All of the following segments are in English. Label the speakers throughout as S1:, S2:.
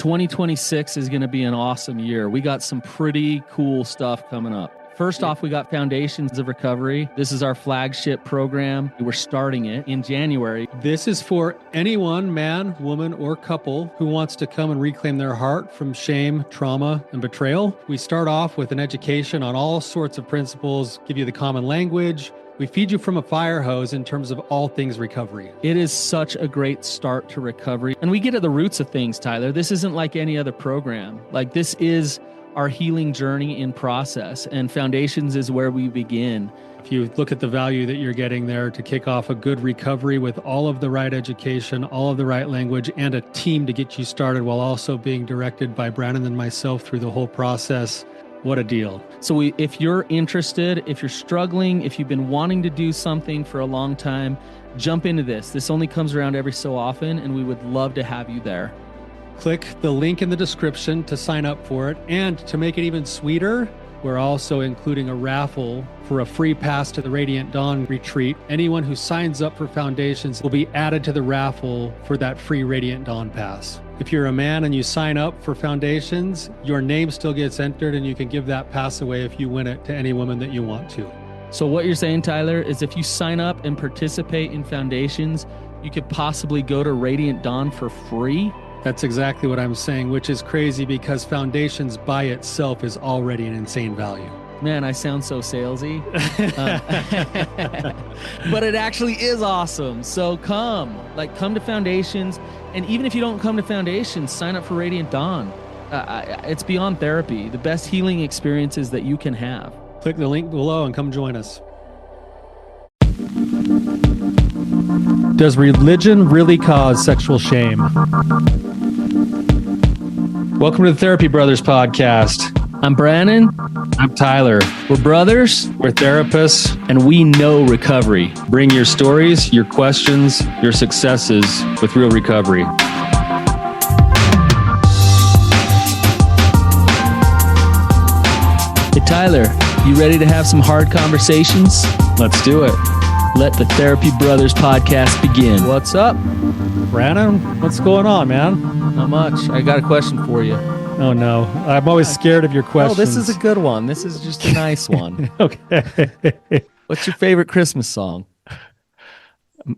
S1: 2026 is going to be an awesome year. We got some pretty cool stuff coming up. First off, we got Foundations of Recovery. This is our flagship program. We're starting it in January.
S2: This is for anyone, man, woman, or couple who wants to come and reclaim their heart from shame, trauma, and betrayal. We start off with an education on all sorts of principles, give you the common language. We feed you from a fire hose in terms of all things recovery.
S1: It is such a great start to recovery. And we get at the roots of things, Tyler. This isn't like any other program. Like, this is our healing journey in process, and Foundations is where we begin.
S2: If you look at the value that you're getting there to kick off a good recovery with all of the right education, all of the right language, and a team to get you started while also being directed by Brannon and myself through the whole process, what a deal.
S1: So if you're interested, if you're struggling, if you've been wanting to do something for a long time, jump into this. This only comes around every so often, and we would love to have you there.
S2: Click the link in the description to sign up for it. And to make it even sweeter, we're also including a raffle for a free pass to the Radiant Dawn retreat. Anyone who signs up for Foundations will be added to the raffle for that free Radiant Dawn pass. If you're a man and you sign up for Foundations, your name still gets entered, and you can give that pass away if you win it to any woman that you want to.
S1: So what you're saying, Tyler, is if you sign up and participate in Foundations, you could possibly go to Radiant Dawn for free?
S2: That's exactly what I'm saying, which is crazy because Foundations by itself is already an insane value.
S1: Man, I sound so salesy. But it actually is awesome. So come to Foundations. And even if you don't come to Foundations, sign up for Radiant Dawn. It's beyond therapy, the best healing experiences that you can have.
S2: Click the link below and come join us. Does religion really cause sexual shame? Welcome to the Therapy Brothers podcast.
S1: I'm Brannon.
S2: I'm Tyler.
S1: We're brothers.
S2: We're therapists.
S1: And we know recovery.
S2: Bring your stories, your questions, your successes with real recovery.
S1: Hey, Tyler, you ready to have some hard conversations?
S2: Let's do it.
S1: Let the Therapy Brothers podcast begin. What's up?
S2: Brannon, what's going on, man?
S1: Not much. I got a question for you.
S2: Oh, no. I'm always scared of your questions.
S1: Oh, this is a good one. This is just a nice one.
S2: Okay.
S1: What's your favorite Christmas song?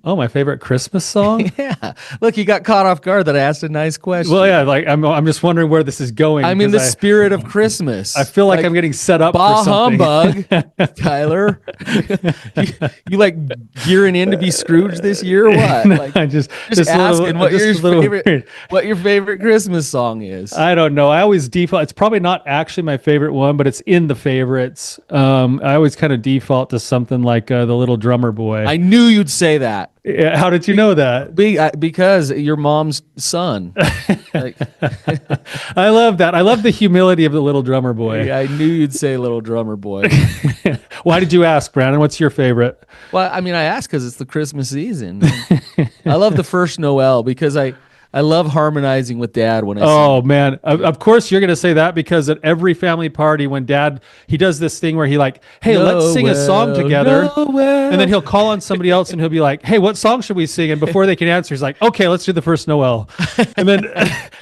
S2: Oh, my favorite Christmas song?
S1: Yeah. Look, you got caught off guard that I asked a nice question.
S2: Well, yeah, like I'm just wondering where this is going.
S1: I'm in the spirit of Christmas.
S2: I feel like I'm getting set up for something.
S1: Humbug, Tyler. you like gearing in to be Scrooge this year or what?
S2: No,
S1: Like,
S2: I just
S1: asking what your favorite Christmas song is.
S2: I don't know. I always default. It's probably not actually my favorite one, but it's in the favorites. I always kind of default to something like The Little Drummer Boy.
S1: I knew you'd say that.
S2: Yeah, how did you know that?
S1: Because your mom's son.
S2: I love that. I love the humility of The Little Drummer Boy.
S1: I knew you'd say Little Drummer Boy.
S2: Why did you ask, Brannon? What's your favorite?
S1: Well, I mean, I asked because it's the Christmas season. I love the first Noel because I love harmonizing with Dad when I sing.
S2: Oh, man. Of course, you're going to say that because at every family party, when Dad, he does this thing where he like, hey, let's sing a song together. And then he'll call on somebody else and he'll be like, hey, what song should we sing? And before they can answer, he's like, okay, let's do the first Noel. And then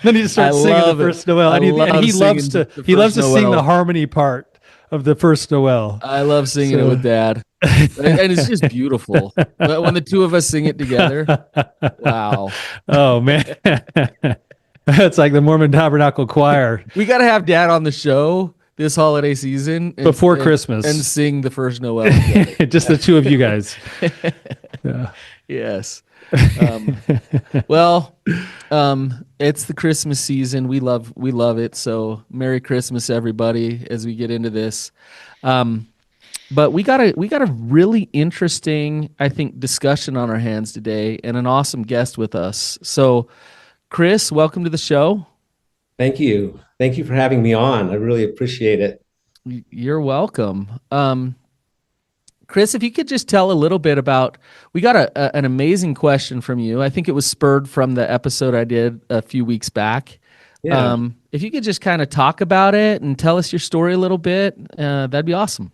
S2: he just starts singing the first Noel. And he loves to sing the harmony part of the first Noel.
S1: I love singing it with Dad. And it's just beautiful. When the two of us sing it together, wow.
S2: Oh, man. That's like the Mormon Tabernacle Choir.
S1: We got to have Dad on the show this holiday season.
S2: Before Christmas.
S1: And sing the first Noel together.
S2: Just the two of you guys. Yeah.
S1: Yes. It's the Christmas season. We love it. So Merry Christmas, everybody, as we get into this. But we got a really interesting, I think, discussion on our hands today, and an awesome guest with us. So, Chris, welcome to the show.
S3: Thank you. Thank you for having me on. I really appreciate it.
S1: You're welcome. Chris, if you could just tell a little bit about, we got an amazing question from you. I think it was spurred from the episode I did a few weeks back.
S3: Yeah.
S1: If you could just kind of talk about it and tell us your story a little bit, that'd be awesome.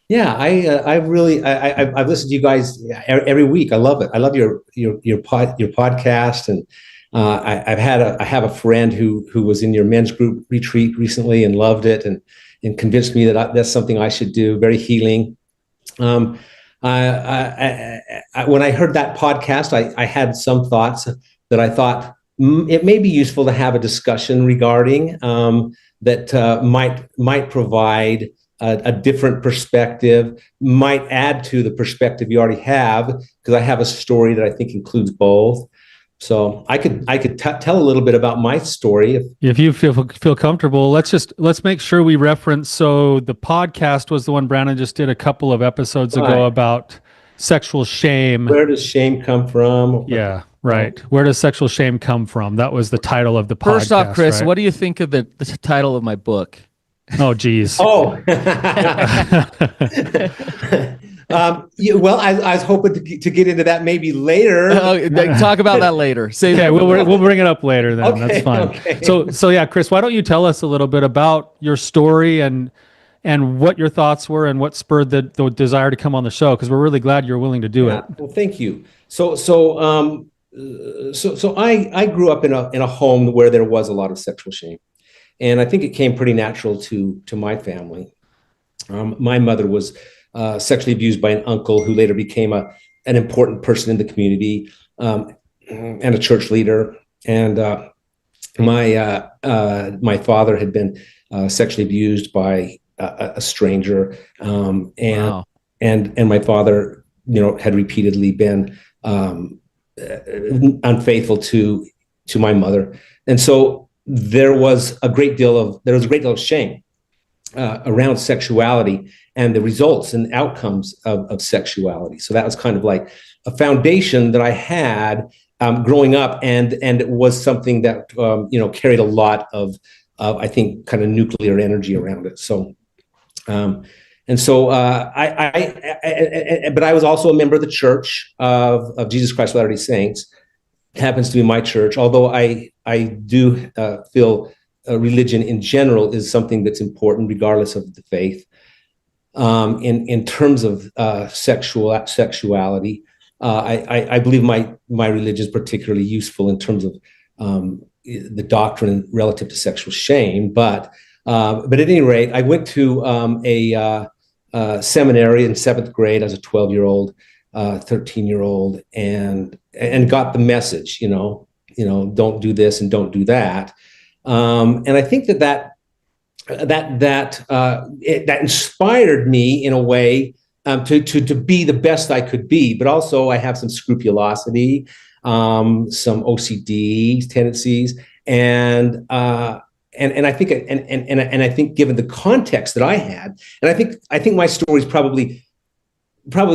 S3: Yeah, I've listened to you guys every week. I love it. I love your podcast, and I have a friend who was in your men's group retreat recently and loved it, and convinced me that that's something I should do. Very healing. Um, when I heard that podcast, I had some thoughts that I thought it may be useful to have a discussion regarding, that might provide a different perspective, might add to the perspective you already have, because I have a story that I think includes both. So I could tell a little bit about my story
S2: if you feel comfortable. Let's make sure we reference. So the podcast was the one Brannon just did a couple of episodes ago
S3: right.
S2: about sexual shame.
S3: Where does shame come from?
S2: Yeah, right. Where does sexual shame come from? That was the title of the podcast.
S1: First off, Chris,
S2: right?
S1: what do you think of the title of my book?
S2: Oh, geez.
S3: Oh. Well, I was hoping to get into that maybe later.
S1: Talk about that later. Say
S2: okay,
S1: that.
S2: we'll bring it up later then.
S3: Okay,
S2: that's fine.
S3: okay.
S2: So yeah, Chris, why don't you tell us a little bit about your story and what your thoughts were and what spurred the desire to come on the show? Because we're really glad you're willing to do it.
S3: Well, thank you. So I grew up in a home where there was a lot of sexual shame, and I think it came pretty natural to my family. My mother was sexually abused by an uncle who later became an important person in the community, and a church leader. And my father had been sexually abused by a stranger, and
S1: Wow.
S3: and my father, had repeatedly been unfaithful to my mother, and so there was a great deal of shame around sexuality and the results and outcomes of sexuality. So that was kind of like a foundation that I had growing up, and it was something that carried a lot of I think kind of nuclear energy around it. So but I was also a member of the Church of Jesus Christ of Latter-day Saints. It happens to be my church, although I do feel religion in general is something that's important regardless of the faith. In terms of sexuality, I believe my religion is particularly useful in terms of the doctrine relative to sexual shame. But at any rate, I went to a seminary in 7th grade as a 12-year-old, 13-year-old, and got the message, don't do this and don't do that. And I think that inspired me in a way to be the best I could be. But also I have some scrupulosity, some OCD tendencies, and I think I think given the context that I had, and I think my story is probably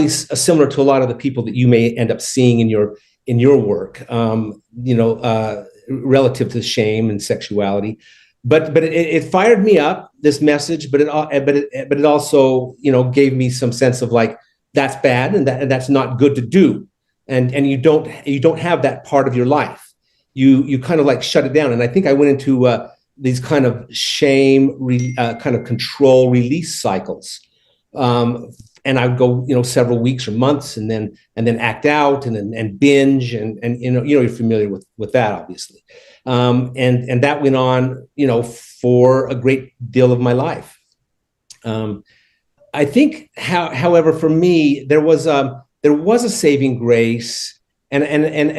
S3: similar to a lot of the people that you may end up seeing in your work, relative to shame and sexuality. But it fired me up, this message, but it also gave me some sense of like, that's bad and that's not good to do, and you don't have that part of your life. You kind of like shut it down. And I think I went into these kind of shame kind of control release cycles, and I would go several weeks or months, and then act out and binge, and you're familiar with that, obviously. And that went on, for a great deal of my life. I think, however, for me, there was a saving grace, and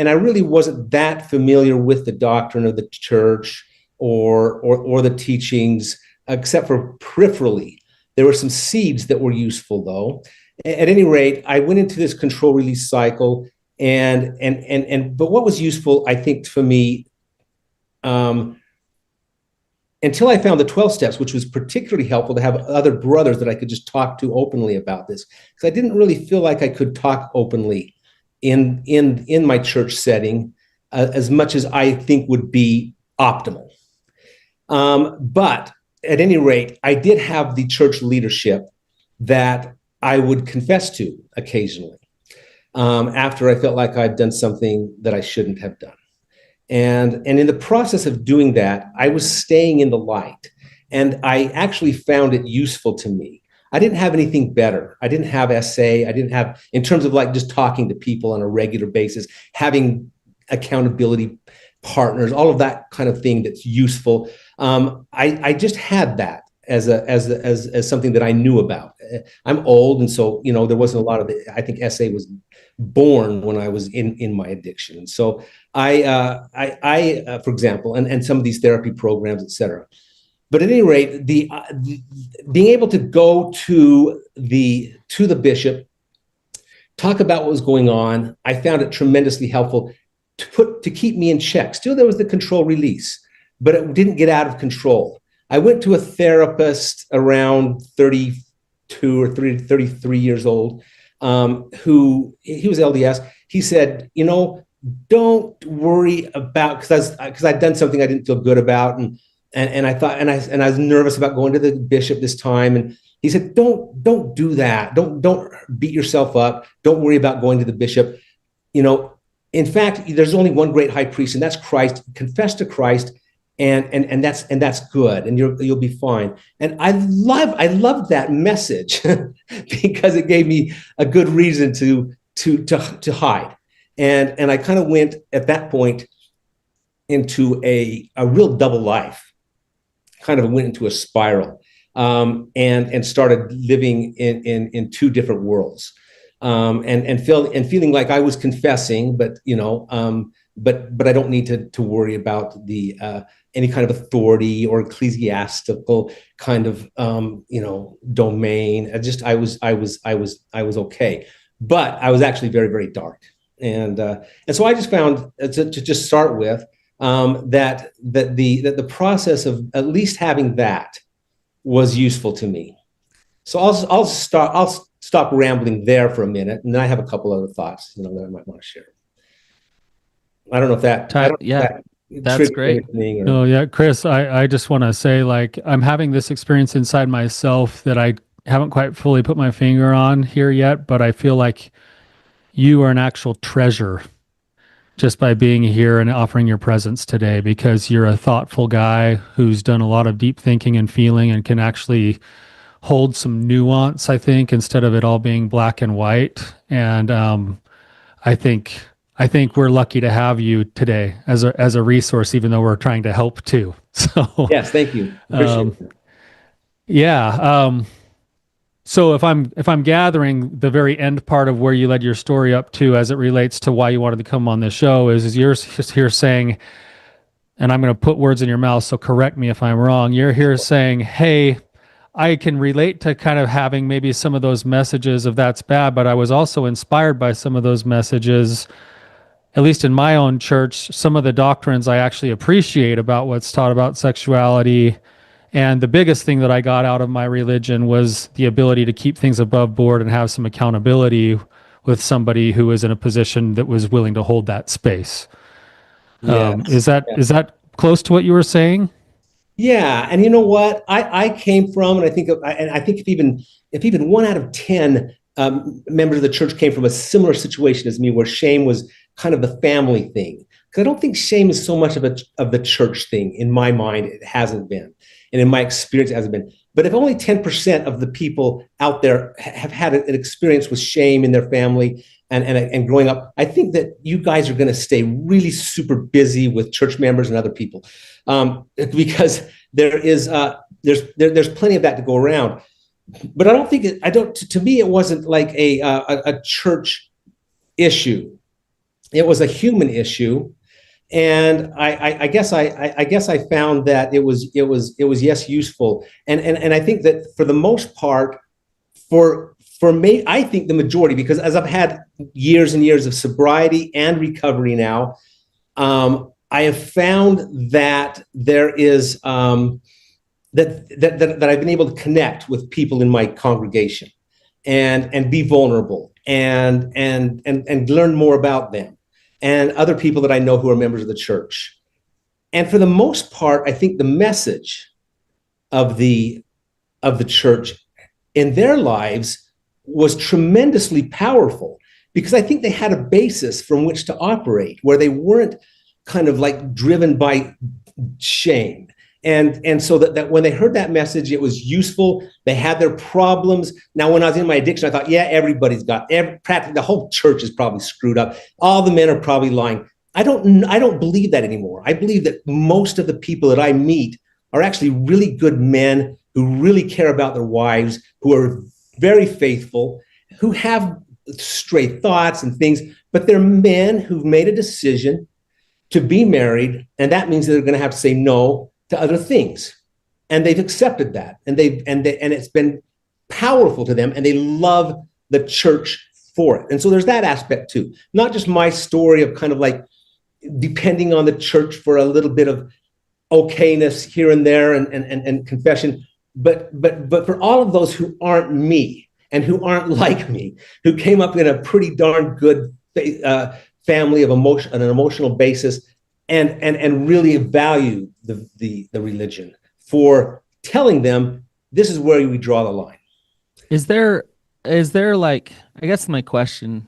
S3: I really wasn't that familiar with the doctrine of the church or the teachings, except for peripherally. There were some seeds that were useful, though. At any rate, I went into this control release cycle, but what was useful, I think, for me, until I found the 12 steps, which was particularly helpful to have other brothers that I could just talk to openly about this, because I didn't really feel like I could talk openly in my church setting as much as I think would be optimal. But at any rate, I did have the church leadership that I would confess to occasionally, after I felt like I'd done something that I shouldn't have done. And in the process of doing that, I was staying in the light, and I actually found it useful to me. I didn't have anything better. I didn't have SA. I didn't have, in terms of like just talking to people on a regular basis, having accountability partners, all of that kind of thing that's useful. I just had that as something that I knew about. I'm old, and so there wasn't a lot of it. I think SA was born when I was in my addiction. So I for example, and some of these therapy programs, et cetera. But at any rate, the being able to go to the bishop, talk about what was going on, I found it tremendously helpful to keep me in check. Still, there was the control release, but it didn't get out of control. I went to a therapist around 32 or 33 years old, he was LDS. He said, don't worry about, because I'd done something I didn't feel good about, and I thought, and I was nervous about going to the bishop this time, and he said, don't do that. Don't beat yourself up. Don't worry about going to the bishop. In fact, there's only one great high priest, and that's Christ. Confess to Christ, and that's good, and you'll be fine. And I loved that message because it gave me a good reason to hide. And I kind of went at that point into a real double life. Kind of went into a spiral, and started living in two different worlds, and feeling like I was confessing, but but I don't need to worry about the any kind of authority or ecclesiastical kind of domain. I was okay, but I was actually very, very dark, and so I just found to just start with. That the process of at least having that was useful to me. So I'll stop rambling there for a minute, and then I have a couple other thoughts, that I might want to share. I don't know if that.
S1: That's great.
S2: Oh yeah, Chris, I just want to say, I'm having this experience inside myself that I haven't quite fully put my finger on here yet, but I feel like you are an actual treasure just by being here and offering your presence today, because you're a thoughtful guy who's done a lot of deep thinking and feeling and can actually hold some nuance, I think, instead of it all being black and white. And I think we're lucky to have you today as a resource, even though we're trying to help too. So
S3: yes, thank you. Appreciate it.
S2: Yeah. So if I'm gathering the very end part of where you led your story up to, as it relates to why you wanted to come on this show, is you're just here saying, and I'm going to put words in your mouth, so correct me if I'm wrong. You're here saying, hey, I can relate to kind of having maybe some of those messages of that's bad, but I was also inspired by some of those messages, at least in my own church, some of the doctrines I actually appreciate about what's taught about sexuality. And the biggest thing that I got out of my religion was the ability to keep things above board and have some accountability with somebody who is in a position that was willing to hold that space. Yes. Is that close to what you were saying?
S3: Yeah, and you know what? I came from, and I think if even 1 out of 10 members of the church came from a similar situation as me, where shame was kind of the family thing. Because I don't think shame is so much of the church thing. In my mind, it hasn't been. And in my experience, it hasn't been. But if only 10% of the people out there have had an experience with shame in their family and growing up, I think that you guys are going to stay really super busy with church members and other people, because there's plenty of that to go around. But to me, it wasn't like a church issue. It was a human issue. And I guess I found that it was yes, useful, and I think that for the most part, for me, I think the majority, because as I've had years and years of sobriety and recovery now, I have found that there is that I've been able to connect with people in my congregation and be vulnerable and learn more about them. And other people that I know who are members of the church. And for the most part, I think the message of the church in their lives was tremendously powerful, because I think they had a basis from which to operate, where they weren't kind of like driven by shame. And so that when they heard that message, it was useful. They had their problems. Now, when I was in my addiction, I thought, yeah, everybody's got, practically the whole church is probably screwed up. All the men are probably lying. I don't believe that anymore. I believe that most of the people that I meet are actually really good men who really care about their wives, who are very faithful, who have stray thoughts and things, but they're men who've made a decision to be married, and that means they're going to have to say no to other things, and they've accepted that, and it's been powerful to them, and they love the church for it. And so there's that aspect too, not just my story of kind of like depending on the church for a little bit of okayness here and there and confession, but for all of those who aren't me and who aren't like me, who came up in a pretty darn good family of emotion, an emotional basis, and really value the religion, for telling them this is where we draw the line.
S1: Is there like, I guess my question,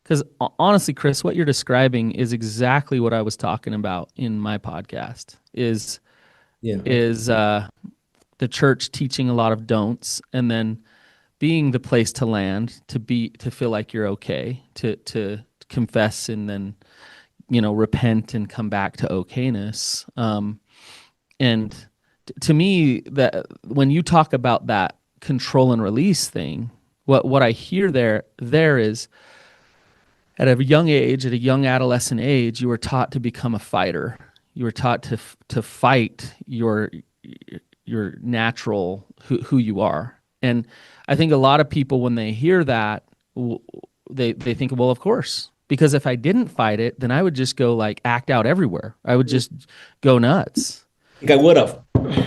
S1: because honestly, Chris, what you're describing is exactly what I was talking about in my podcast, is the church teaching a lot of don'ts, and then being the place to land, to feel like you're okay, to confess, and then, repent and come back to okayness. And to me, that when you talk about that control and release thing, what I hear there is, at a young age, at a young adolescent age, you were taught to become a fighter. You were taught to fight your natural who you are. And I think a lot of people, when they hear that, they think, well, of course, because if I didn't fight it, then I would just go like act out everywhere. I would just go nuts.
S3: I think I would have.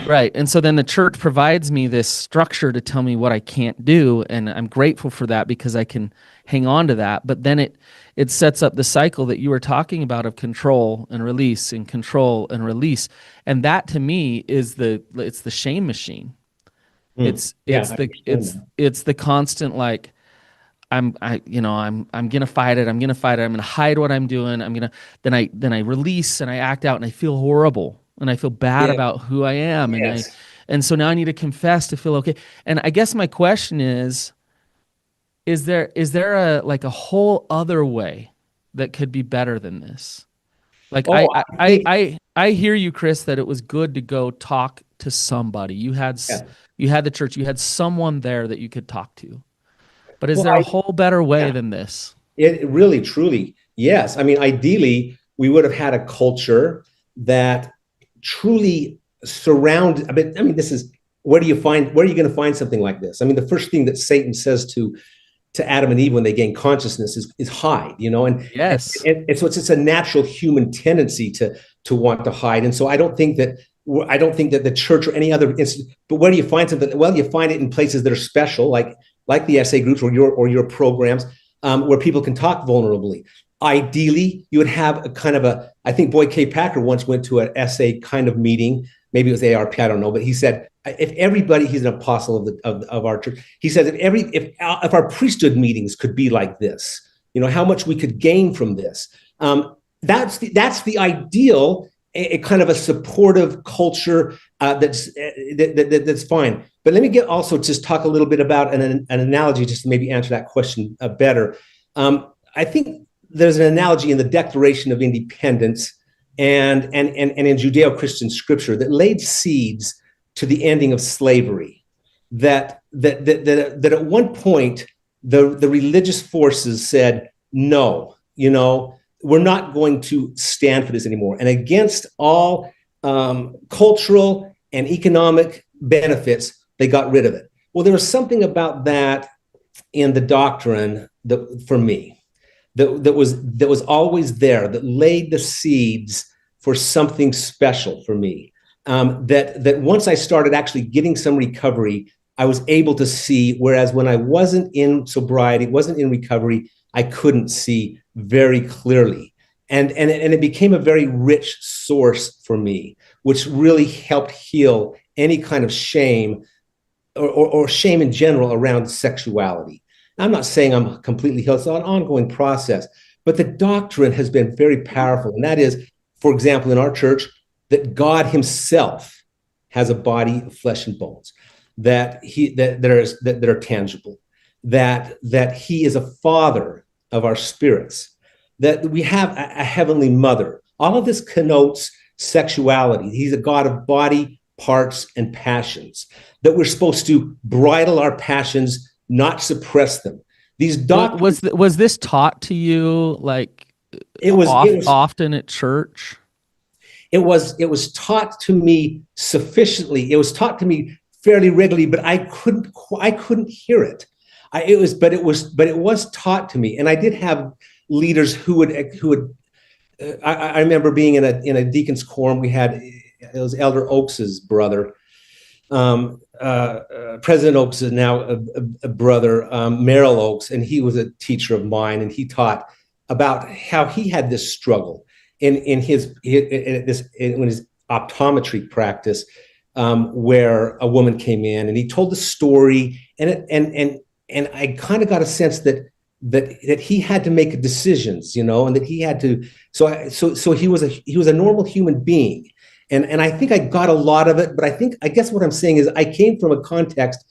S1: Right. And so then the church provides me this structure to tell me what I can't do. And I'm grateful for that, because I can hang on to that. But then it sets up the cycle that you were talking about of control and release and control and release. And that, to me, it's the shame machine. It's the constant, like, I'm gonna fight it. I'm gonna fight it. I'm gonna hide what I'm doing. Then I release and I act out and I feel horrible and I feel bad about who I am. And so now I need to confess to feel okay. And I guess my question is there a whole other way that could be better than this? Like, I hear you, Chris, that it was good to go talk to somebody. You had the church, you had someone there that you could talk to. But is there a whole better way than this?
S3: It really, truly, yes. I mean, ideally, we would have had a culture that truly surround. This is, where are you going to find something like this? I mean, the first thing that Satan says to Adam and Eve when they gain consciousness is hide, and
S1: yes,
S3: and so it's a natural human tendency to want to hide. And so I don't think that the church or any other institute, but where do you find something? Well, you find it in places that are special, like the SA groups or your programs, where people can talk vulnerably. Ideally, you would have a kind of I think Boyd K. Packer once went to an SA kind of meeting. Maybe it was ARP, I don't know, but he said, if everybody, he's an apostle of our church. He said, if our priesthood meetings could be like this, how much we could gain from this. That's the ideal, a kind of a supportive culture that's fine. But let me also just talk a little bit about an analogy, just to maybe answer that question better. I think there's an analogy in the Declaration of Independence and in Judeo-Christian scripture that laid seeds to the ending of slavery. That at one point the religious forces said, no, we're not going to stand for this anymore. And against all cultural and economic benefits, they got rid of it. Well, there was something about that in the doctrine that, for me, that was always there, that laid the seeds for something special for me. That once I started actually getting some recovery, I was able to see, whereas when I wasn't in sobriety, wasn't in recovery, I couldn't see very clearly. And it became a very rich source for me, which really helped heal any kind of shame or shame in general around sexuality. I'm not saying I'm completely healed. It's an ongoing process, but the doctrine has been very powerful. And that is, for example, in our church, that God himself has a body of flesh and bones, that are tangible, that he is a father of our spirits, that we have a heavenly mother. All of this connotes sexuality. He's a God of body, parts, and passions, that we're supposed to bridle our passions, not suppress them. These doctrines,
S1: was this taught to you like
S3: it was
S1: often at church?
S3: it was taught to me sufficiently. It was taught to me fairly regularly, but I couldn't hear it. But it was taught to me, and I did have leaders who would. I remember being in a deacon's quorum. It was Elder Oakes's brother. President Oakes is now a brother, Merrill Oakes, and he was a teacher of mine, and he taught about how he had this struggle in his optometry practice, where a woman came in, and he told the story, and I kind of got a sense that he had to make decisions, and that he had to. So he was a normal human being. And I think I got a lot of it, but I guess what I'm saying is I came from a context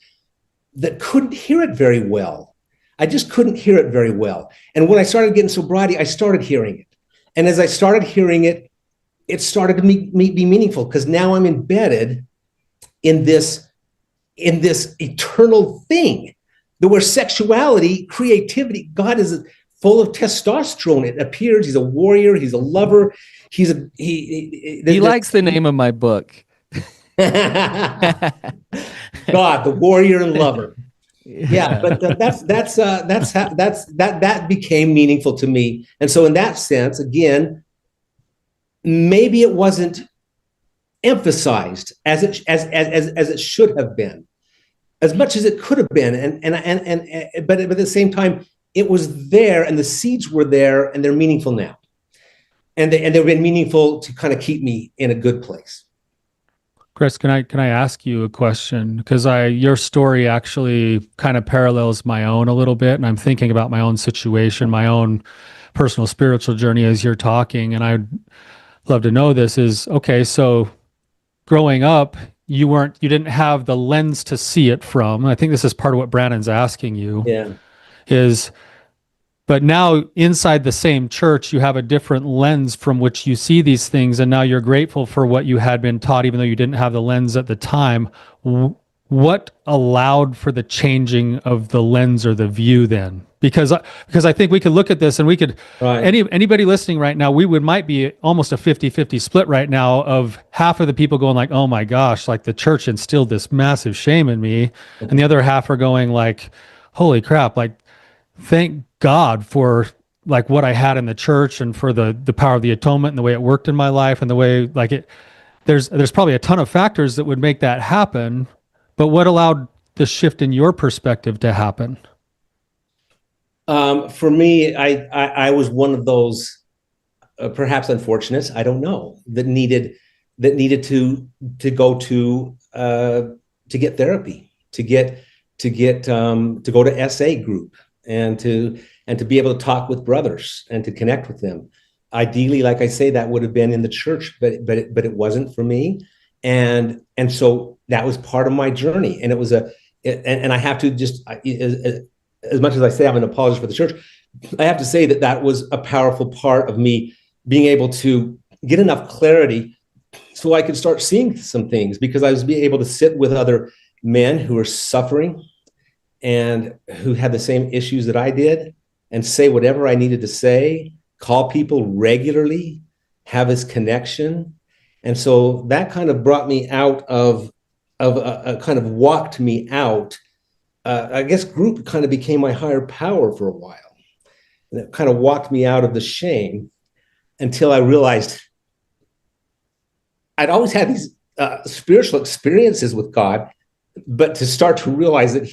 S3: that couldn't hear it very well. I just couldn't hear it very well. And when I started getting sobriety, I started hearing it. And as I started hearing it, it started to be meaningful, because now I'm embedded in this eternal thing, where sexuality, creativity, God is full of testosterone. It appears he's a warrior, he's a lover. He
S1: likes the name of my book.
S3: God, the warrior and lover. Yeah, but that became meaningful to me. And so in that sense, again, maybe it wasn't emphasized as it should have been, as much as it could have been. But at the same time, it was there, and the seeds were there, and they're meaningful now. And they've been meaningful to kind of keep me in a good place.
S2: Chris, can I ask you a question? Because your story actually kind of parallels my own a little bit, and I'm thinking about my own situation, my own personal spiritual journey as you're talking, and I'd love to know this is, okay, so growing up, you didn't have the lens to see it from. I think this is part of what Brannon's asking you.
S3: Yeah.
S2: But now inside the same church, you have a different lens from which you see these things. And now you're grateful for what you had been taught, even though you didn't have the lens at the time. What allowed for the changing of the lens or the view then? Because I think we could look at this and we could,
S3: right.
S2: Anybody listening right now, might be almost a 50-50 split right now of half of the people going like, oh my gosh, like the church instilled this massive shame in me. And the other half are going like, holy crap, like, thank God for like what I had in the church and for the power of the atonement and the way it worked in my life and the way like it, there's probably a ton of factors that would make that happen, but what allowed the shift in your perspective to happen?
S3: For me, I was one of those perhaps unfortunates, I don't know, that needed to go to get therapy, to go to SA group, and to be able to talk with brothers and to connect with them. Ideally, like I say, that would have been in the church, but it wasn't for me, and so that was part of my journey. And it was and I have to just, as much as I say I'm an apologist for the church, I have to say that was a powerful part of me being able to get enough clarity so I could start seeing some things, because I was being able to sit with other men who were suffering and who had the same issues that I did, and say whatever I needed to say, call people regularly, have this connection. And so that kind of brought me out of kind of walked me out. I guess group kind of became my higher power for a while. And it kind of walked me out of the shame until I realized I'd always had these spiritual experiences with God, but to start to realize that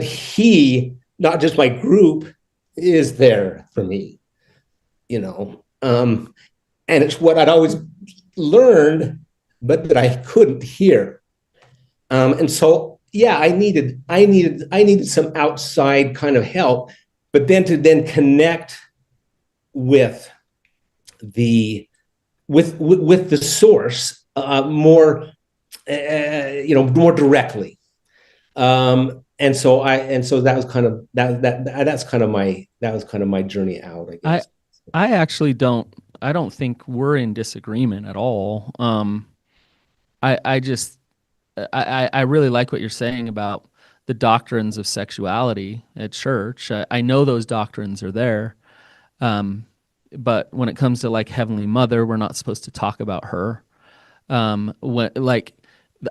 S3: he, not just my group, is there for me, and it's what I'd always learned, but that I couldn't hear. And so, yeah, I needed some outside kind of help, but then to connect with the source more directly. and so that was kind of my journey out, I
S1: I
S3: guess.
S1: I actually don't think we're in disagreement at all. I just I really like what you're saying about the doctrines of sexuality at church. I know those doctrines are there. Um, but when it comes to like Heavenly Mother, we're not supposed to talk about her. When like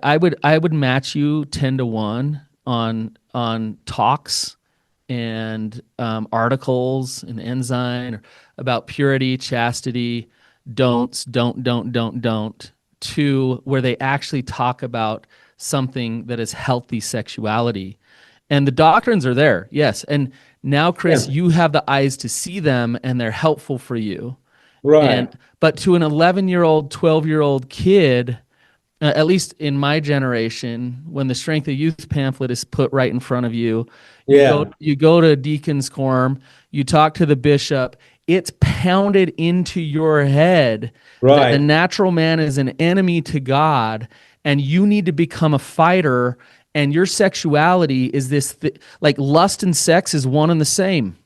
S1: I would match you 10 to 1 on talks and articles in Ensign about purity, chastity, don't, to where they actually talk about something that is healthy sexuality. And the doctrines are there, yes. And now, Chris,
S3: Yeah.
S1: you have the eyes to see them and they're helpful for you.
S3: Right.
S1: And but to an 11-year-old, 12-year-old kid, at least in my generation, when the Strength of Youth pamphlet is put right in front of you,
S3: Yeah.
S1: you go to deacon's quorum, you talk to the bishop, it's pounded into your head that the
S3: Right.
S1: natural man is an enemy to God and you need to become a fighter, and your sexuality is like lust and sex is one and the same.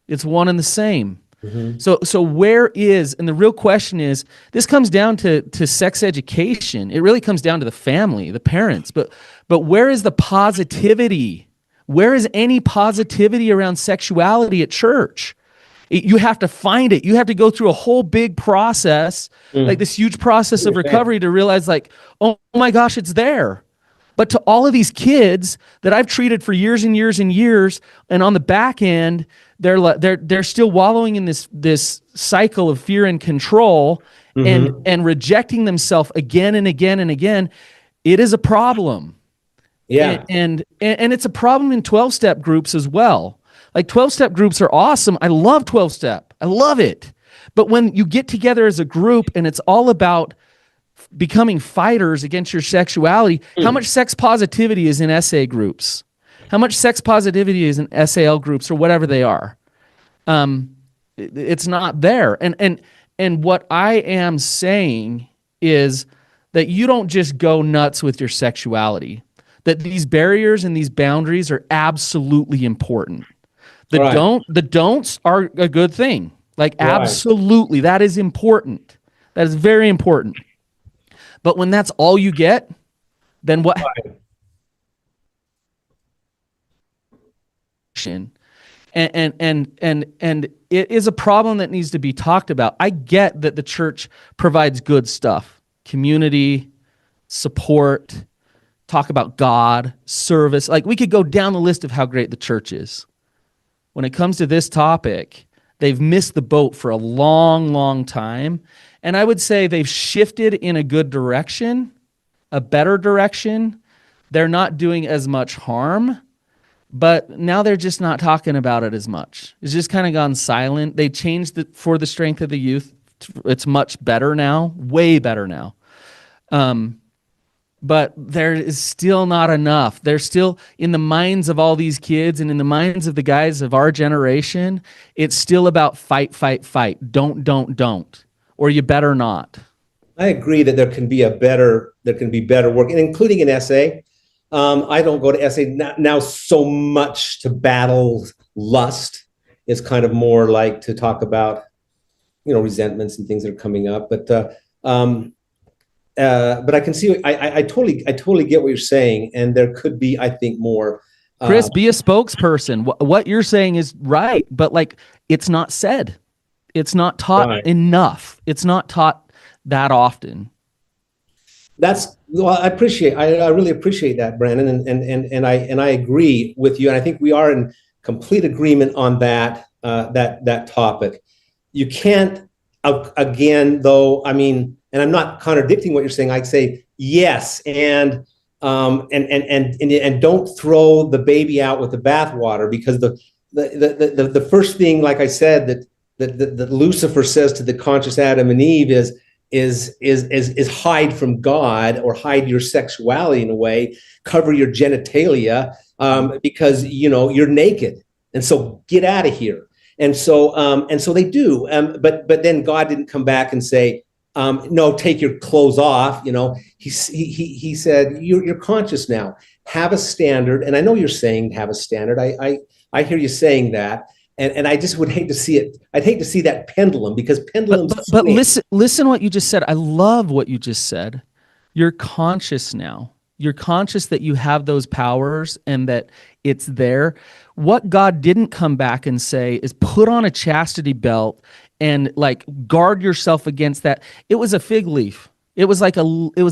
S1: It's one and the same.
S3: Hmm.
S1: So where is, and the real question is, this comes down to sex education. It really comes down to the family, the parents. But where is the positivity? Where is any positivity around sexuality at church? You have to find it. You have to go through a whole big process, like
S3: Mm.
S1: this huge process of
S3: Okay.
S1: recovery to realize like, oh my gosh, it's there. But to all of these kids that I've treated for years and years and years, and on the back end, they're still wallowing in this cycle of fear and control,
S3: Hmm.
S1: and rejecting themselves again and again and again. It is a problem, and
S3: Yeah.
S1: and it's a problem in 12-step groups as well. Like 12-step groups are awesome. I love 12-step. I love it. But when you get together as a group and it's all about becoming fighters against your sexuality, how much
S3: Mm.
S1: sex positivity is in SA groups? How much sex positivity is in SAL groups or whatever they are? It's not there. And what I am saying is that you don't just go nuts with your sexuality. That these barriers and these boundaries are absolutely important.
S3: Right.
S1: The don'ts are a good thing. Like
S3: Right.
S1: absolutely, that is important. That is very important. But when that's all you get, then what? And and it is a problem that needs to be talked about. I get that the church provides good stuff, community, support, talk about God, service. Like we could go down the list of how great the church is. When it comes to this topic, they've missed the boat for a long, long time. And I would say they've shifted in a good direction, a better direction. They're not doing as much harm, but now they're just not talking about it as much. It's just kind of gone silent. They changed it for the Strength of the Youth. It's much better now, way better now. But there is still not enough. They're still in the minds of all these kids and in the minds of the guys of our generation. It's still about fight, fight, fight. Don't, or you better not.
S3: I agree that there can be better work, and including an essay. I don't go to essay now so much to battle lust. It's kind of more like to talk about, resentments and things that are coming up. But I can see, I totally get what you're saying, and there could be, I think, more.
S1: Chris, be a spokesperson. What you're saying is right, but like it's not said. It's not taught
S3: Right.
S1: enough. It's not taught that often.
S3: Well, I really appreciate that, Brandon, and I agree with you, and I think we are in complete agreement on that topic. You can't, again, though. I mean, and I'm not contradicting what you're saying. I'd say yes, and don't throw the baby out with the bathwater, because the first thing, like I said, that Lucifer says to the conscious Adam and Eve is hide from God, or hide your sexuality in a way, cover your genitalia, because you're naked, and so get out of here. And so they do, but then God didn't come back and say, no, take your clothes off. He said, you're conscious now. Have a standard. And I know you're saying have a standard. I hear you saying that. And I just would hate to see it. I'd hate to see that pendulum, because pendulums.
S1: But listen what you just said. I love what you just said. You're conscious now. You're conscious that you have those powers and that it's there. What God didn't come back and say is put on a chastity belt and like guard yourself against that. It was a fig leaf. It was a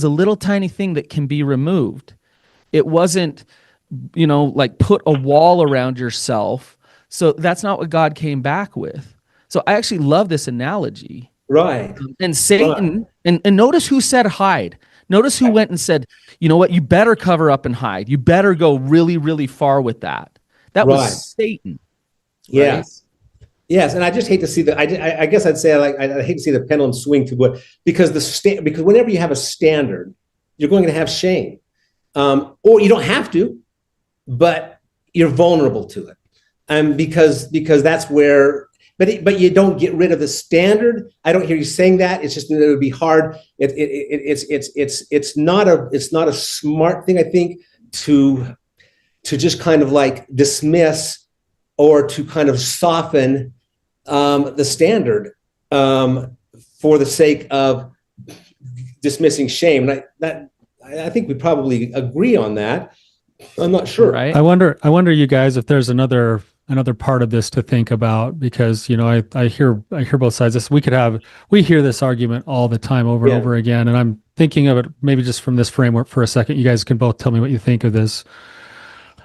S1: little tiny thing that can be removed. It wasn't, like put a wall around yourself. So that's not what God came back with. So I actually love this analogy.
S3: Right.
S1: And Satan, right. And notice who said hide. Notice who went and said, you know what, you better cover up and hide. You better go really, really far with that. That was Satan.
S3: Yes.
S1: Right?
S3: Yes. And I just hate to see I guess I'd say I hate to see the pendulum swing to what, because whenever you have a standard, you're going to have shame. Or you don't have to, but you're vulnerable to it. Because that's where, but you don't get rid of the standard. I don't hear you saying that. It's just that it would be hard. It's not a smart thing, I think, to just kind of like dismiss or to kind of soften the standard for the sake of dismissing shame. And I think we probably agree on that. I'm not sure.
S1: Right.
S2: I wonder, you guys, if there's another part of this to think about, because I hear both sides. We hear this argument all the time over and over again, and I'm thinking of it maybe just from this framework for a second. You guys can both tell me what you think of this.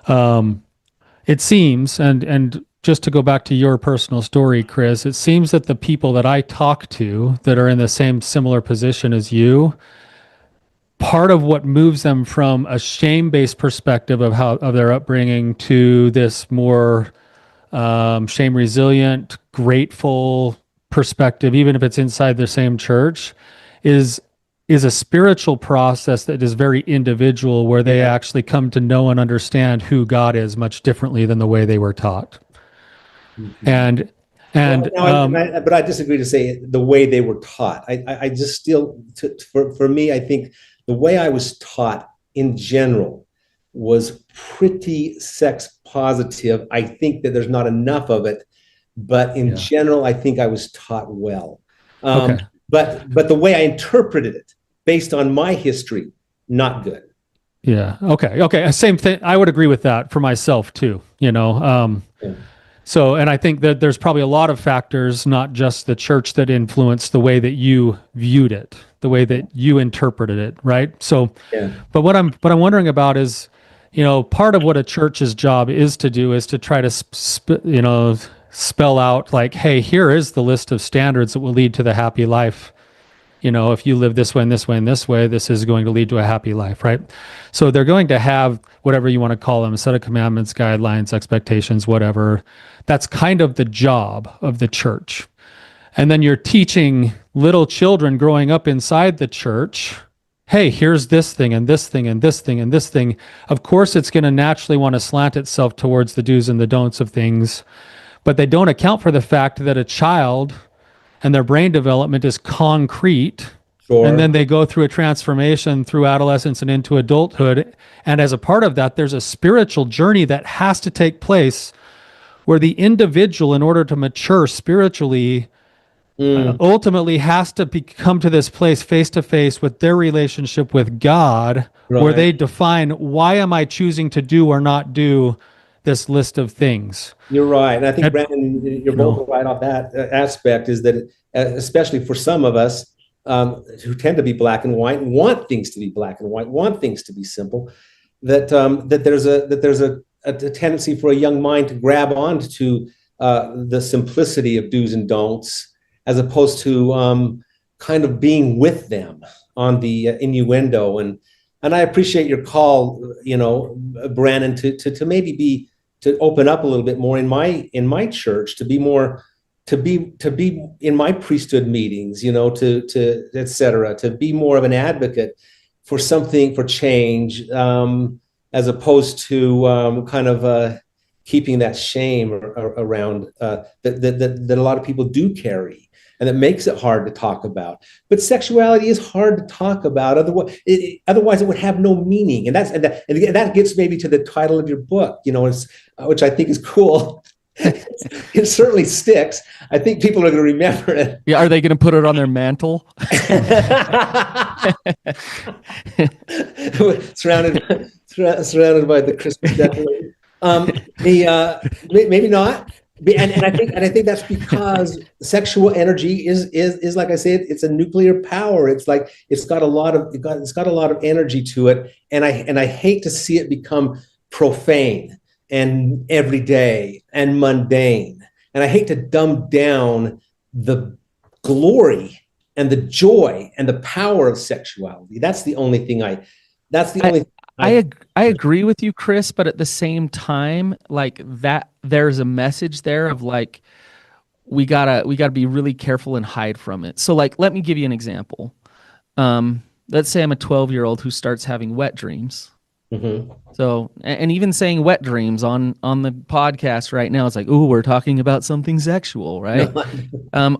S2: It seems, and just to go back to your personal story, Chris, it seems that the people that I talk to that are in the same similar position as you, part of what moves them from a shame-based perspective of their upbringing to this more shame resilient, grateful perspective, even if it's inside the same church, is a spiritual process that is very individual, where they actually come to know and understand who God is much differently than the way they were taught. Mm-hmm.
S3: But I disagree to say the way they were taught. I just still, for me, I think the way I was taught in general was pretty sex positive. I think that there's not enough of it, but in general, I think I was taught well. But the way I interpreted it, based on my history, not good.
S2: Yeah. Okay. Same thing. I would agree with that for myself too. So, and I think that there's probably a lot of factors, not just the church, that influenced the way that you viewed it, the way that you interpreted it, right? So, but what I'm wondering about is, part of what a church's job is to do is to try to, spell out like, hey, here is the list of standards that will lead to the happy life. If you live this way and this way and this way, this is going to lead to a happy life, right? So they're going to have whatever you want to call them, a set of commandments, guidelines, expectations, whatever. That's kind of the job of the church. And then you're teaching little children growing up inside the church, hey, here's this thing and this thing and this thing and this thing. Of course, it's going to naturally want to slant itself towards the do's and the don'ts of things, but they don't account for the fact that a child and their brain development is concrete. Sure. And then they go through a transformation through adolescence and into adulthood. And as a part of that, there's a spiritual journey that has to take place where the individual, in order to mature spiritually, ultimately has to come to this place face to face with their relationship with God, where they define, why am I choosing to do or not do this list of things?
S3: You're right. And I think, Brannon, you're both right on that aspect, is that especially for some of us who tend to be black and white and want things to be black and white, want things to be simple, that there's a tendency for a young mind to grab onto the simplicity of do's and don'ts, as opposed to kind of being with them on the innuendo. And I appreciate your call, Brannon, to maybe to open up a little bit more in my church, to be in my priesthood meetings, to et cetera, to be more of an advocate for change, as opposed to kind of keeping that shame around that a lot of people do carry. and that makes it hard to talk about. But sexuality is hard to talk about. Otherwise, it would have no meaning. And that gets maybe to the title of your book, which I think is cool. It certainly sticks. I think people are going to remember it.
S1: Yeah, are they going to put it on their mantle?
S3: surrounded by the Christmas decoration. Maybe not. And I think that's because sexual energy is like I said, it's a nuclear power. It's like it's got a lot of energy to it, and I hate to see it become profane and everyday and mundane. And I hate to dumb down the glory and the joy and the power of sexuality. That's the only thing I
S1: agree with you, Chris, but at the same time, like that, there's a message there of like, we gotta be really careful and hide from it. So like, let me give you an example. Let's say I'm a 12-year-old who starts having wet dreams.
S3: Mm-hmm.
S1: So, and even saying wet dreams on the podcast right now, it's like, ooh, we're talking about something sexual, right?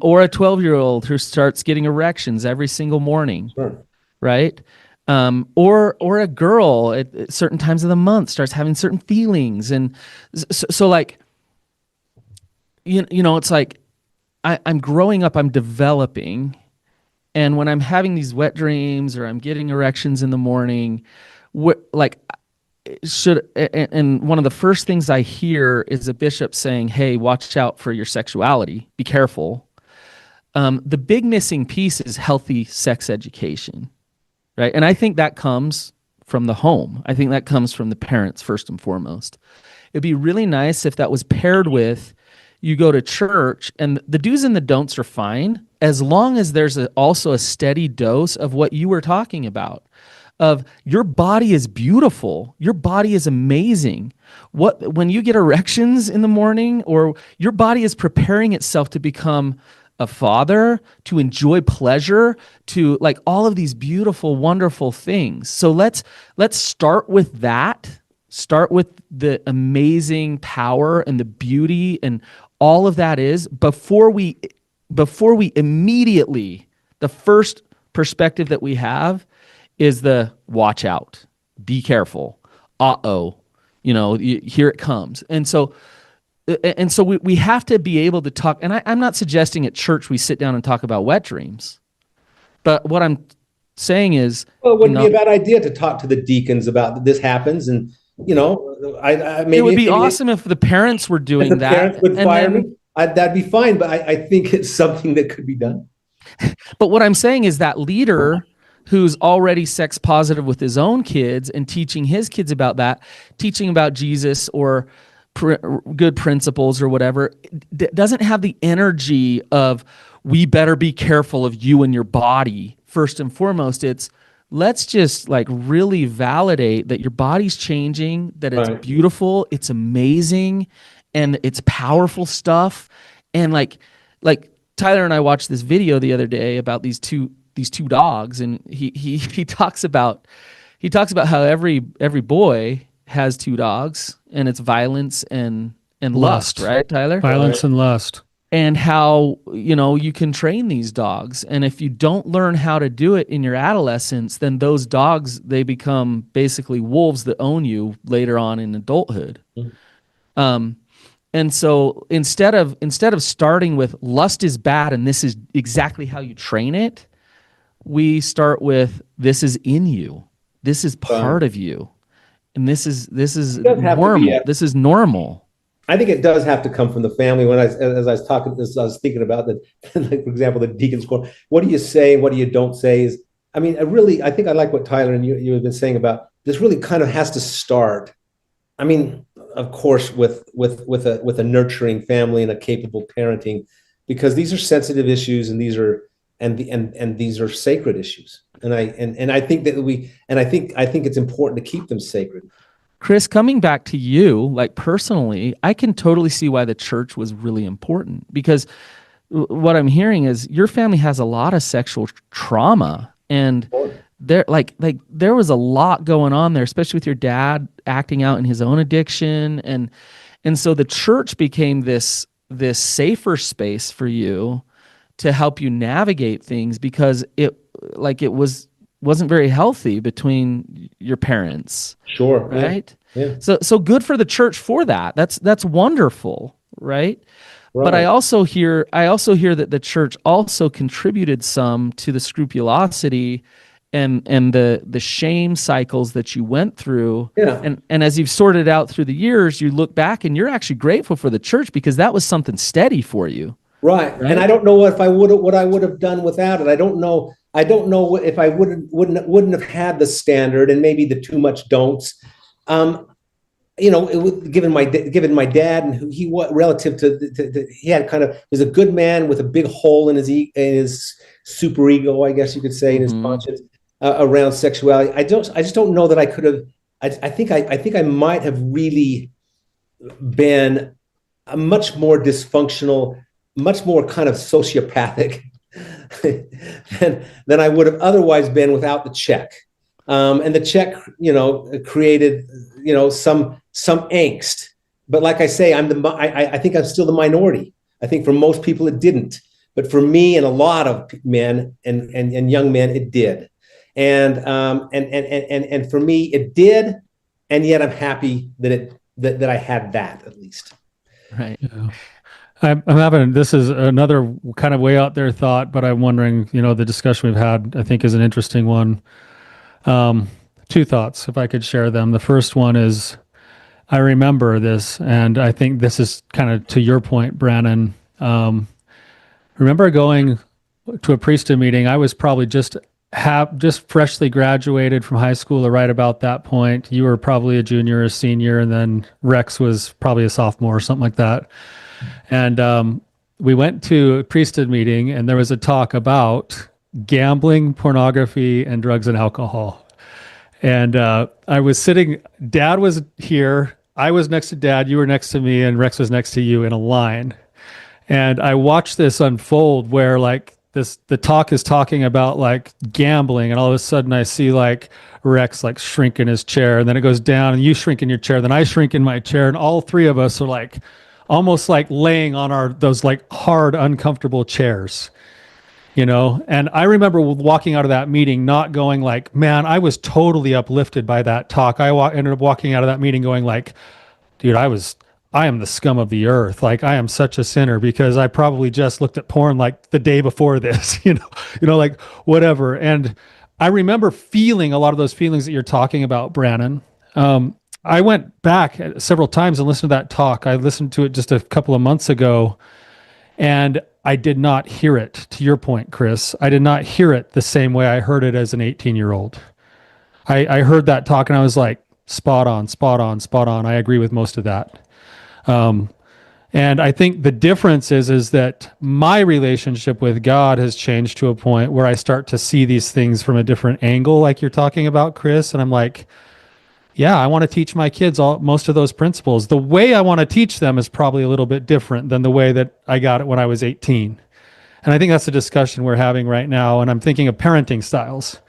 S1: Or a 12-year-old who starts getting erections every single morning,
S3: Sure.
S1: right? Or a girl at certain times of the month starts having certain feelings, and so like, it's like I'm growing up, I'm developing, and when I'm having these wet dreams or I'm getting erections in the morning, and one of the first things I hear is a bishop saying, hey, watch out for your sexuality, be careful. The big missing piece is healthy sex education, right? And I think that comes from the home. I think that comes from the parents first and foremost. It'd be really nice if that was paired with, you go to church and the do's and the don'ts are fine, as long as there's also a steady dose of what you were talking about. Of your body is beautiful, your body is amazing. When you get erections in the morning, or your body is preparing itself to become a father, to enjoy pleasure, to like all of these beautiful, wonderful things. So let's start with that. Start with the amazing power and the beauty and all of that is before we immediately, the first perspective that we have is the watch out, be careful, here it comes. And so we have to be able to talk, and I'm not suggesting at church we sit down and talk about wet dreams, but what I'm saying is,
S3: well, it wouldn't be a bad idea to talk to the deacons about this happens, and maybe
S1: it would be awesome if the parents were doing that.
S3: Parents would fire me. That'd be fine, but I think it's something that could be done.
S1: But what I'm saying is that leader who's already sex positive with his own kids and teaching his kids about that, teaching about Jesus or good principles or whatever, doesn't have the energy of, we better be careful of you and your body. First and foremost, it's, let's just like really validate that your body's changing, that it's beautiful, it's amazing, and it's powerful stuff. And like Tyler and I watched this video the other day about these two dogs, and he talks about how every boy has two dogs, and it's violence and lust, right, Tyler?
S2: Violence and lust.
S1: And how, you can train these dogs. And if you don't learn how to do it in your adolescence, then those dogs, they become basically wolves that own you later on in adulthood. Mm-hmm. And so instead of starting with lust is bad and this is exactly how you train it, we start with, this is in you. This is part of you. And this is normal. This is normal.
S3: I think it does have to come from the family. As I was thinking about that, like, for example, the deacon's quote, what do you say, what do you don't say is, I think I like what Tyler and you have been saying about this. Really kind of has to start. I mean, of course, with a nurturing family and a capable parenting, because these are sensitive issues, and these are sacred issues. And I think it's important to keep them sacred.
S1: Chris, coming back to you, like personally, I can totally see why the church was really important, because what I'm hearing is your family has a lot of sexual trauma, and there was a lot going on there, especially with your dad acting out in his own addiction, and so the church became this safer space for you to help you navigate things, because it wasn't very healthy between your parents,
S3: Sure.
S1: right?
S3: Yeah.
S1: So good for the church for that. That's wonderful, right? But
S3: Right.
S1: I also hear that the church also contributed some to the scrupulosity and the shame cycles that you went through.
S3: Yeah.
S1: And as you've sorted out through the years, you look back and you're actually grateful for the church because that was something steady for you,
S3: Right. And I
S1: right?
S3: don't know what I would have done without it. I don't know. I don't know if I wouldn't have had the standard and maybe the too much don'ts. Um, given my dad and who he was relative to he had kind of was a good man with a big hole in his super ego, I guess you could say, in his
S1: Mm-hmm.
S3: conscience around sexuality. I just don't know that I could have. I think I might have really been a much more dysfunctional, much more kind of sociopathic than I would have otherwise been without the check. And the check, created, some angst. But like I say, I think I'm still the minority. I think for most people it didn't, but for me and a lot of men and young men, it did. And for me, it did, and yet I'm happy that I had that at least.
S1: Right.
S2: Yeah. I'm having, this is another kind of way out there thought, but I'm wondering, the discussion we've had, I think is an interesting one. Um, Two thoughts, if I could share them. The first one is, I remember this, and I think this is kind of to your point, Brannon. Remember going to a priesthood meeting. I was probably just freshly graduated from high school, or right about that point. You were probably a junior or a senior, and then Rex was probably a sophomore or something like that. And we went to a priesthood meeting, and there was a talk about gambling, pornography, and drugs and alcohol. And I was sitting, Dad was here, I was next to Dad, you were next to me, and Rex was next to you in a line. And I watched this unfold where the talk is talking about like gambling, and all of a sudden I see like Rex like shrink in his chair, and then it goes down and you shrink in your chair, then I shrink in my chair, and all three of us are like almost like laying on those like hard, uncomfortable chairs. And I remember walking out of that meeting not going like, man, I was totally uplifted by that talk. Ended up walking out of that meeting going like, dude, I am the scum of the earth. Like, I am such a sinner because I probably just looked at porn like the day before this, like whatever. And I remember feeling a lot of those feelings that you're talking about, Brannon. I went back several times and listened to that talk. I listened to it just a couple of months ago, and I did not hear it. To your point, Chris, I did not hear it the same way I heard it as an 18-year-old. I heard that talk and I was like, spot on, spot on, spot on. I agree with most of that. And I think the difference is that my relationship with God has changed to a point where I start to see these things from a different angle, like you're talking about, Chris. And I'm like, yeah, I want to teach my kids most of those principles. The way I want to teach them is probably a little bit different than the way that I got it when I was 18. And I think that's a discussion we're having right now. And I'm thinking of parenting styles,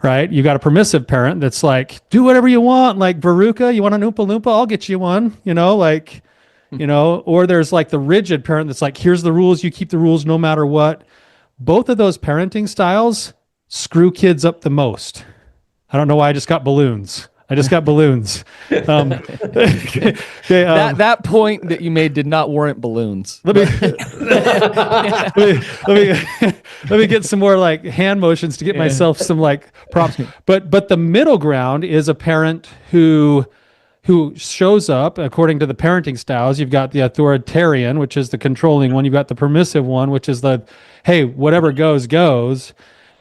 S2: right? You got a permissive parent that's like, do whatever you want. Like, Veruca, you want an Oompa Loompa? I'll get you one, or there's like the rigid parent that's like, here's the rules. You keep the rules no matter what. Both of those parenting styles screw kids up the most. I don't know why I just got balloons. I just got balloons. Okay,
S1: That point that you made did not warrant balloons.
S2: let me let me get some more like hand motions to get myself some like props. But the middle ground is a parent who shows up according to the parenting styles. You've got the authoritarian, which is the controlling one. You've got the permissive one, which is the, hey, whatever goes, goes.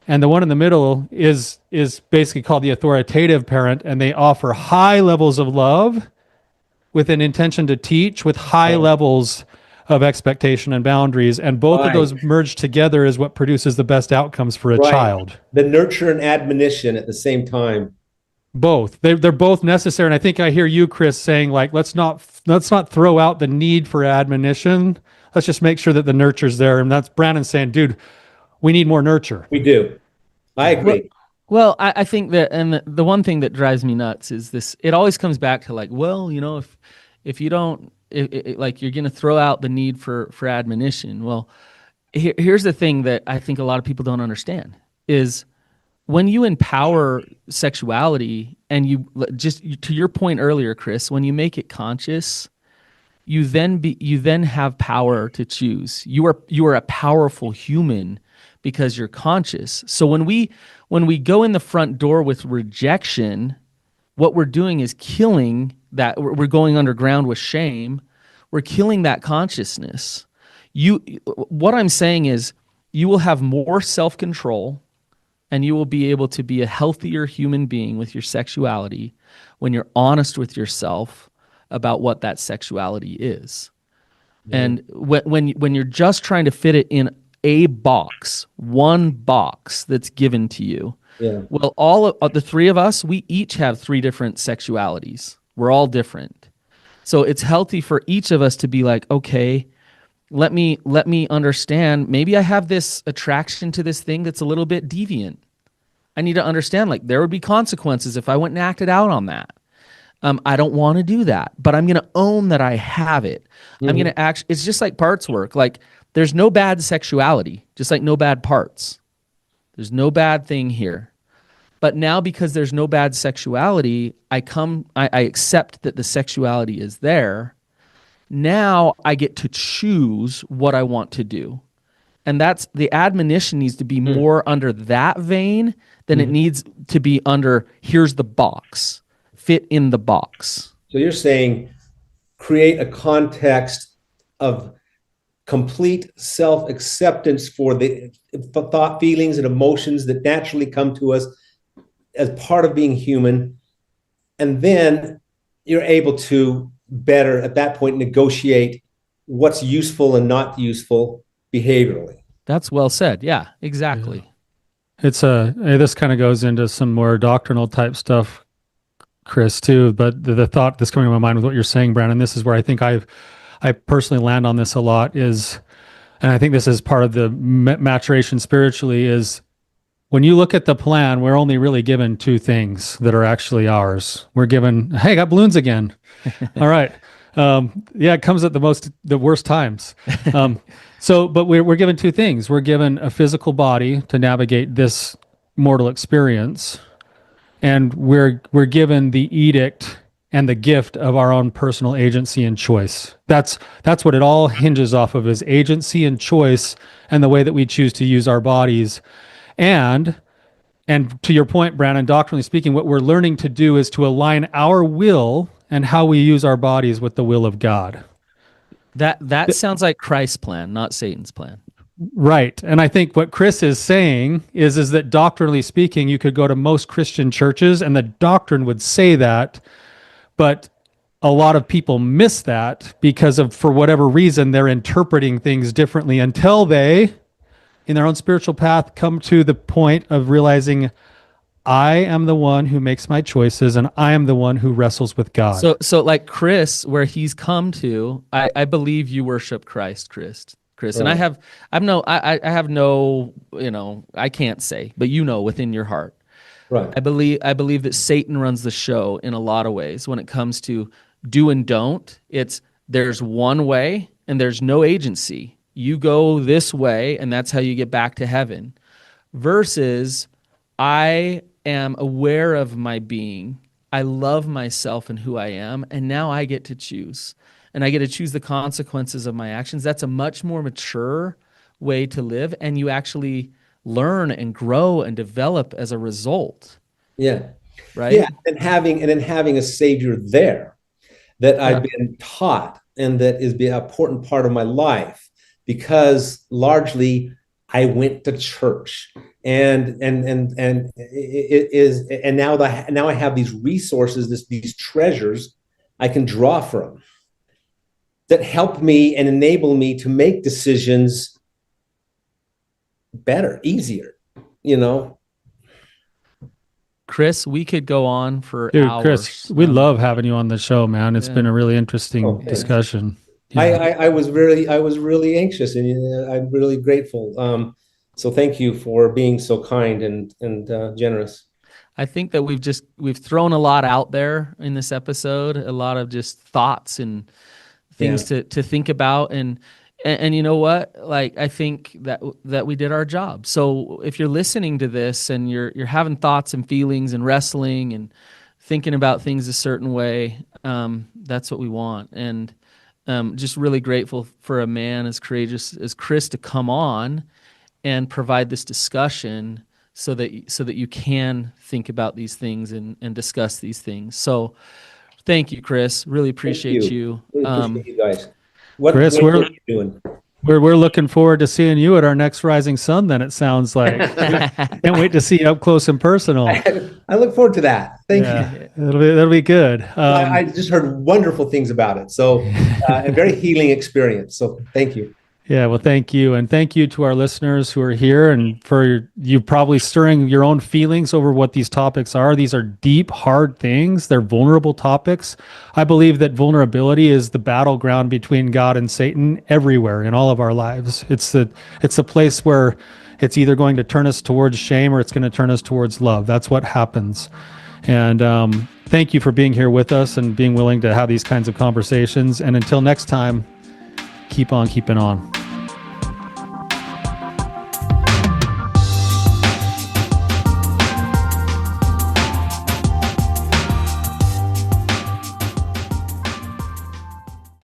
S2: And the one in the middle is basically called the authoritative parent, and they offer high levels of love with an intention to teach, with high levels of expectation and boundaries. And both of those merged together is what produces the best outcomes for a child.
S3: The nurture and admonition at the same time.
S2: Both. They're both necessary. And I think I hear you, Chris, saying like, let's not throw out the need for admonition. Let's just make sure that the nurture's there. And that's Brannon saying, dude, we need more nurture.
S3: We do. I agree.
S1: Well, I think that, and the one thing that drives me nuts is this. It always comes back to like, well, if you don't, like, you're going to throw out the need for admonition. Well, here's the thing that I think a lot of people don't understand is when you empower sexuality and just to your point earlier, Chris, when you make it conscious, you then have power to choose. You are a powerful human because you're conscious. So when we go in the front door with rejection, what we're doing is killing that. We're going underground with shame. We're killing that consciousness. You what I'm saying is you will have more self-control and you will be able to be a healthier human being with your sexuality when you're honest with yourself about what that sexuality is.
S3: Yeah.
S1: And when you're just trying to fit it in a box, one box that's given to you,
S3: Yeah.
S1: well, all of the three of us, we each have three different sexualities. We're all different. So it's healthy for each of us to be like, okay, let me understand. Maybe I have this attraction to this thing that's a little bit deviant. I need to understand like there would be consequences if I went and acted out on that. I don't want to do that, but I'm going to own that I have it. I'm going
S3: Mhm.
S1: to act. It's just like parts work. Like there's no bad sexuality, just like no bad parts. There's no bad thing here. But now because there's no bad sexuality, I accept that the sexuality is there. Now I get to choose what I want to do. And that's the admonition needs to be
S3: Mhm.
S1: more under that vein than it
S3: Mhm.
S1: needs to be under here's the box, fit in the box.
S3: So you're saying create a context of complete self-acceptance for the thought, feelings, and emotions that naturally come to us as part of being human. And then you're able to better, at that point, negotiate what's useful and not useful behaviorally.
S1: That's well said. Yeah,
S2: Yeah.
S1: exactly.
S2: It's this kind of goes into some more doctrinal type stuff, Chris, too. But the thought that's coming to my mind with what you're saying, Brandon, this is where I think I personally land on this a lot is, and I think this is part of the maturation spiritually is when you look at the plan, we're only really given two things that are actually ours. We're given, hey, I got balloons again. All right. Yeah, it comes at the worst times. Um, but we're given two things. We're given a physical body to navigate this mortal experience, and we're given the edict and the gift of our own personal agency and choice. That's what it all hinges off of is agency and choice and the way that we choose to use our bodies. And and to your point, Brandon, doctrinally speaking, what we're learning to do is to align our will and how we use our bodies with the will of God.
S1: That sounds like Christ's plan, not Satan's plan.
S2: Right. And I think what Chris is saying is that doctrinally speaking, you could go to most Christian churches and the doctrine would say that, but a lot of people miss that because of, for whatever reason, they're interpreting things differently until they, in their own spiritual path, come to the point of realizing I am the one who makes my choices and I am the one who wrestles with God.
S1: So like Chris, where he's come to, I believe you worship Christ, Chris, and
S3: Right.
S1: I have no, I can't say, but within your heart.
S3: Right.
S1: I believe that Satan runs the show in a lot of ways when it comes to do and don't. There's one way and there's no agency. You go this way and that's how you get back to heaven. Versus I am aware of my being. I love myself and who I am, and now I get to choose. And I get to choose the consequences of my actions. That's a much more mature way to live, and you actually learn and grow and develop as a result,
S3: Yeah. Yeah.
S1: right?
S3: And then having a savior there that
S1: Yeah.
S3: I've been taught and that is an important part of my life because largely I went to church and it is and now I have these resources, these treasures I can draw from that help me and enable me to make decisions better, easier, you know.
S1: Chris, we could go on for
S2: Dude, Chris,
S1: hours.
S2: we love having you on the show, man. It's
S1: Yeah,
S2: been a really interesting
S3: Oh, thanks.
S2: discussion.
S3: I,
S2: Yeah.
S3: I, I was really anxious and I'm really grateful. So thank you for being so kind and generous.
S1: I think that we've thrown a lot out there in this episode, a lot of just thoughts and things
S3: Yeah.
S1: to think about, And you know what? Like, I think that we did our job. So if you're listening to this and you're having thoughts and feelings and wrestling and thinking about things a certain way, that's what we want. And just really grateful for a man as courageous as Chris to come on and provide this discussion so that you can think about these things and discuss these things. So thank you, Chris. Really
S3: Thank
S1: appreciate
S3: you.
S1: you.
S3: Really appreciate you guys. What
S2: Chris,
S3: are you doing?
S2: we're looking forward to seeing you at our next Rising Sun. Then it sounds like can't wait to see you up close and personal.
S3: I look forward to that. Thank you.
S2: That'll be good.
S3: I just heard wonderful things about it. So a very healing experience. So thank you.
S2: Yeah, well, thank you. And thank you to our listeners who are here and for you probably stirring your own feelings over what these topics are. These are deep, hard things. They're vulnerable topics. I believe that vulnerability is the battleground between God and Satan everywhere in all of our lives. It's a place where it's either going to turn us towards shame or it's going to turn us towards love. That's what happens. And thank you for being here with us and being willing to have these kinds of conversations. And until next time, keep on keeping on.